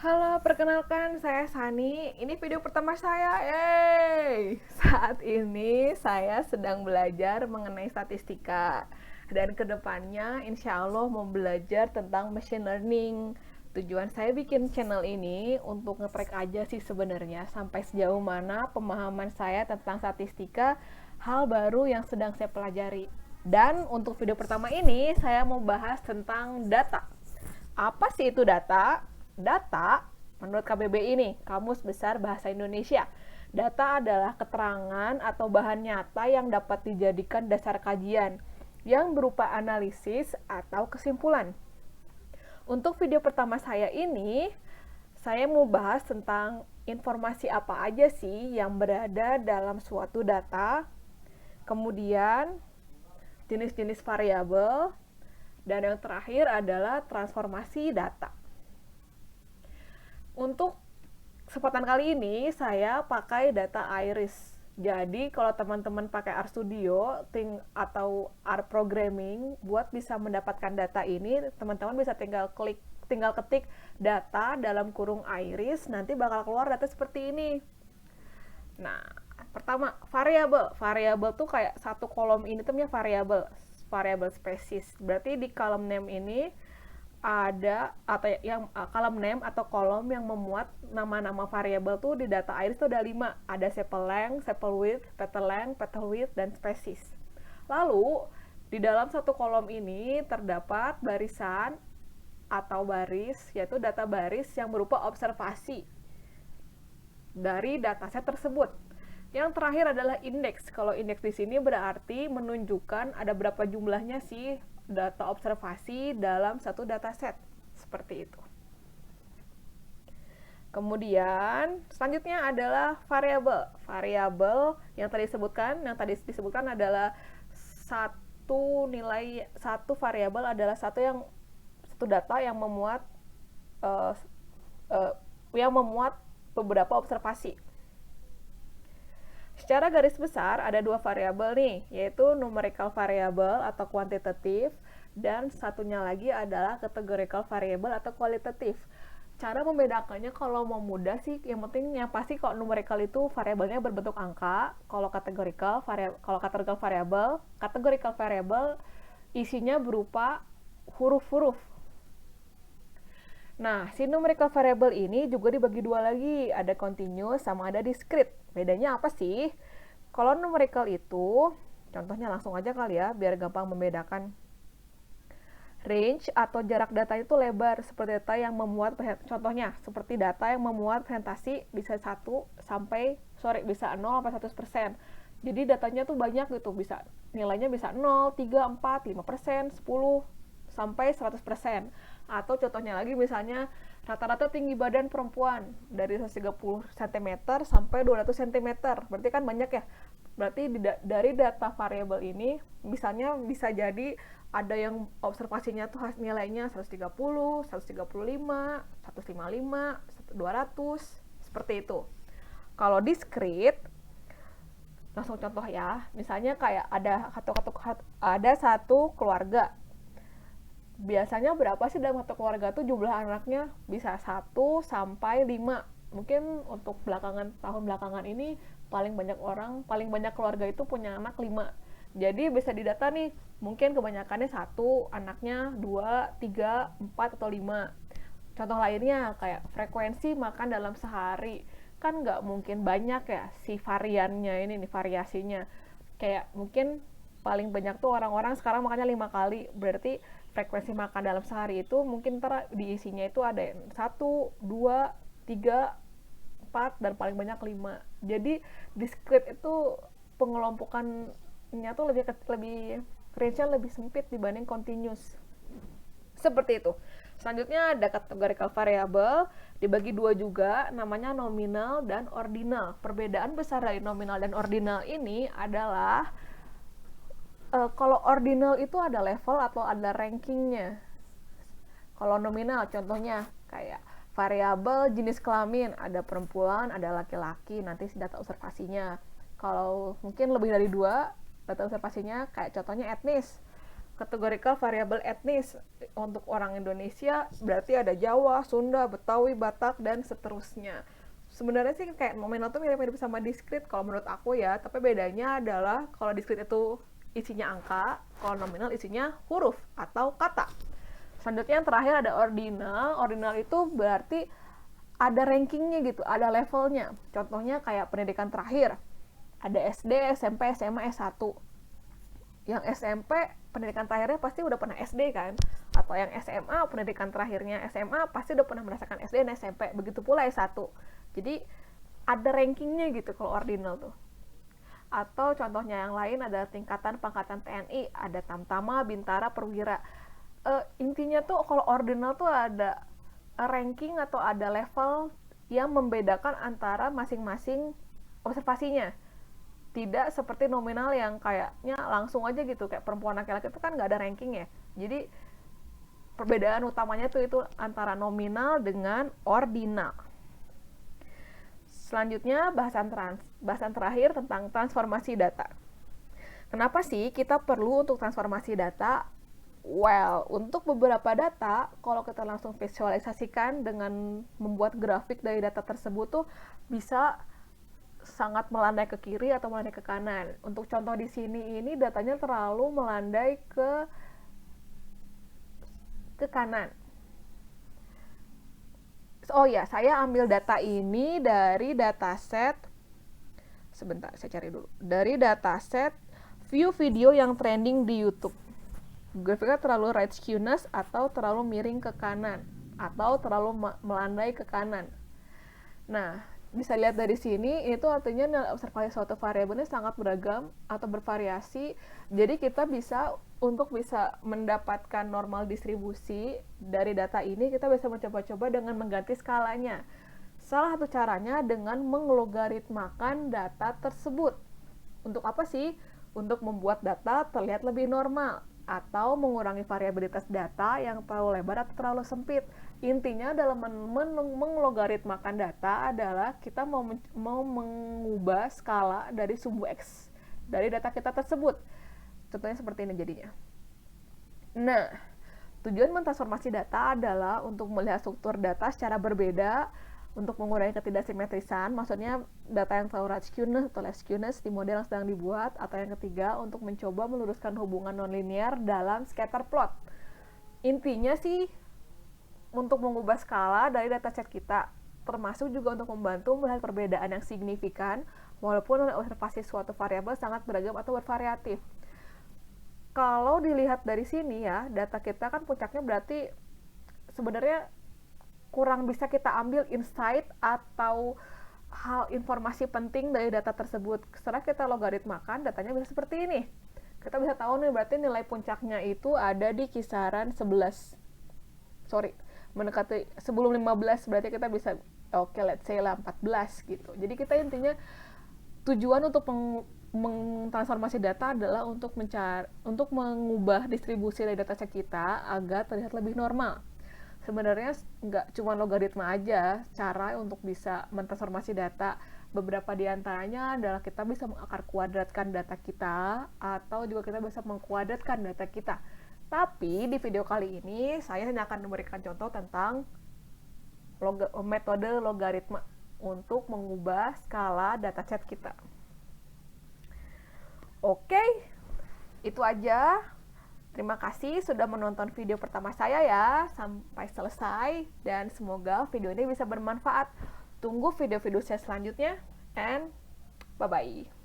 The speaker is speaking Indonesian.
Halo, perkenalkan saya Sani. Ini video pertama saya. Yeay! Saat ini saya sedang belajar mengenai statistika. Dan kedepannya insya Allah mau belajar tentang machine learning. Tujuan saya bikin channel ini untuk nge-track aja sih sebenarnya sampai sejauh mana pemahaman saya tentang statistika, hal baru yang sedang saya pelajari. Dan untuk video pertama ini saya mau bahas tentang data. Apa sih itu data? Data, menurut KBBI ini, Kamus Besar Bahasa Indonesia. Data adalah keterangan atau bahan nyata yang dapat dijadikan dasar kajian, yang berupa analisis atau kesimpulan. Untuk video pertama saya ini, saya mau bahas tentang informasi apa aja sih yang berada dalam suatu data, kemudian jenis-jenis variabel, dan yang terakhir adalah transformasi data. Untuk kesempatan kali ini saya pakai data Iris. Jadi kalau teman-teman pakai RStudio atau R programming buat bisa mendapatkan data ini, teman-teman bisa tinggal ketik data dalam kurung Iris, nanti bakal keluar data seperti ini. Nah, pertama variabel. Variabel tuh kayak satu kolom ini tuh punya variabel spesies. Berarti di column name ini ada atau yang column name atau kolom yang memuat nama-nama variabel tuh di data Iris tuh ada 5. Ada sepal length, sepal width, petal length, petal width, dan species. Lalu di dalam satu kolom ini terdapat barisan atau baris, yaitu data baris yang berupa observasi dari dataset tersebut. Yang terakhir adalah indeks. Kalau indeks di sini berarti menunjukkan ada berapa jumlahnya sih data observasi dalam satu dataset. Seperti itu. Kemudian selanjutnya adalah variabel. Variabel yang tadi disebutkan adalah satu variabel adalah satu data yang memuat beberapa observasi. Secara garis besar ada 2 variabel nih, yaitu numerical variable atau kuantitatif, dan satunya lagi adalah categorical variable atau kualitatif. Cara membedakannya kalau mau mudah sih, yang pasti kalau numerical itu variabelnya berbentuk angka, kalau categorical variable isinya berupa huruf-huruf. Nah, si numerical variable ini juga dibagi 2 lagi, ada continuous sama ada discrete. Bedanya apa sih? Kalau numerical itu, contohnya langsung aja kali ya, biar gampang membedakan. Range atau jarak data itu lebar, seperti data yang memuat, contohnya seperti data yang memuat presentasi bisa 0 sampai 100%. Jadi datanya tuh banyak gitu, nilainya bisa 0, 3, 4, 5%, 10, sampai 100%. Atau contohnya lagi misalnya rata-rata tinggi badan perempuan dari 130 cm sampai 200 cm. Berarti kan banyak ya. Berarti dari data variabel ini misalnya bisa jadi ada yang observasinya tuh nilainya 130, 135, 155, 200, seperti itu. Kalau discrete, langsung contoh ya, misalnya kayak ada satu keluarga. Biasanya berapa sih dalam satu keluarga tuh jumlah anaknya? Bisa 1 sampai 5. Mungkin untuk tahun belakangan ini paling banyak keluarga itu punya anak 5. Jadi bisa didata nih, mungkin kebanyakannya 1, anaknya 2, 3, 4, atau 5. Contoh lainnya kayak frekuensi makan dalam sehari. Kan nggak mungkin banyak ya si variannya ini nih, variasinya. Kayak mungkin paling banyak tuh orang-orang sekarang makannya 5 kali. Berarti frekuensi makan dalam sehari itu mungkin diisinya itu ada 1, 2, 3, 4, dan paling banyak 5. Jadi discrete itu pengelompokannya tuh lebih range-nya lebih sempit dibanding continuous. Seperti itu. Selanjutnya ada categorical variable, dibagi 2 juga, namanya nominal dan ordinal. Perbedaan besar dari nominal dan ordinal ini adalah kalau ordinal itu ada level atau ada rankingnya. Kalau nominal contohnya kayak variabel jenis kelamin, ada perempuan, ada laki-laki, nanti data observasinya. Kalau mungkin lebih dari 2 data observasinya, kayak contohnya etnis. Categorical variable etnis. Untuk orang Indonesia berarti ada Jawa, Sunda, Betawi, Batak, dan seterusnya. Sebenarnya sih kayak nominal tuh mirip-mirip sama diskrit kalau menurut aku ya, tapi bedanya adalah kalau diskrit itu isinya angka, kalau nominal isinya huruf atau kata. Selanjutnya yang terakhir ada ordinal. Ordinal itu berarti ada rankingnya gitu, ada levelnya. Contohnya kayak pendidikan terakhir. Ada SD, SMP, SMA, S1. Yang SMP pendidikan terakhirnya pasti udah pernah SD kan, atau yang SMA pendidikan terakhirnya SMA pasti udah pernah merasakan SD dan SMP, begitu pula S1. Jadi ada rankingnya gitu kalau ordinal tuh. Atau contohnya yang lain ada tingkatan pangkatan TNI, ada Tamtama, Bintara, Perwira. Intinya tuh kalau ordinal tuh ada ranking atau ada level yang membedakan antara masing-masing observasinya. Tidak seperti nominal yang kayaknya langsung aja gitu, kayak perempuan laki-laki itu kan nggak ada ranking ya. Jadi perbedaan utamanya tuh itu antara nominal dengan ordinal. Selanjutnya bahasan terakhir tentang transformasi data. Kenapa sih kita perlu untuk transformasi data? Well, untuk beberapa data, kalau kita langsung visualisasikan dengan membuat grafik dari data tersebut tuh bisa sangat melandai ke kiri atau melandai ke kanan. Untuk contoh di sini ini datanya terlalu melandai ke kanan. Oh ya, saya ambil data ini dari dataset. Sebentar, saya cari dulu. Dari dataset view video yang trending di YouTube. Grafiknya terlalu right skewness atau terlalu miring ke kanan atau terlalu melandai ke kanan. Nah, bisa lihat dari sini, itu artinya nilai observasi suatu variabel ini sangat beragam atau bervariasi. Jadi kita bisa mendapatkan normal distribusi dari data ini, kita bisa mencoba-coba dengan mengganti skalanya. Salah satu caranya dengan menglogaritmakan data tersebut. Untuk apa sih? Untuk membuat data terlihat lebih normal atau mengurangi variabilitas data yang terlalu lebar atau terlalu sempit. Intinya dalam menglogaritmakan data adalah kita mau mengubah skala dari sumbu X dari data kita tersebut. Contohnya seperti ini jadinya. Nah, tujuan mentransformasi data adalah untuk melihat struktur data secara berbeda, untuk mengurangi ketidaksimetrisan, maksudnya data yang terlalu right skewness atau left skewness di model yang sedang dibuat, atau yang ketiga untuk mencoba meluruskan hubungan nonlinear dalam scatter plot. Intinya sih untuk mengubah skala dari dataset kita, termasuk juga untuk membantu melihat perbedaan yang signifikan walaupun observasi suatu variabel sangat beragam atau bervariatif. Kalau dilihat dari sini ya, data kita kan puncaknya berarti sebenarnya kurang bisa kita ambil insight atau hal informasi penting dari data tersebut. Setelah kita logaritmakan, datanya bisa seperti ini. Kita bisa tahu nih berarti nilai puncaknya itu ada di kisaran 11. Mendekati sebelum 15, berarti kita bisa let's say lah 14 gitu. Jadi kita intinya tujuan untuk mengtransformasi data adalah untuk mengubah distribusi dari dataset kita agar terlihat lebih normal. Sebenarnya nggak cuma logaritma aja cara untuk bisa mentransformasi data. Beberapa di antaranya adalah kita bisa mengakar kuadratkan data kita, atau juga kita bisa mengkuadratkan data kita. Tapi di video kali ini saya hanya akan memberikan contoh tentang metode logaritma untuk mengubah skala dataset kita. Oke, itu aja. Terima kasih sudah menonton video pertama saya ya, sampai selesai, dan semoga video ini bisa bermanfaat. Tunggu video-video saya selanjutnya, and bye-bye.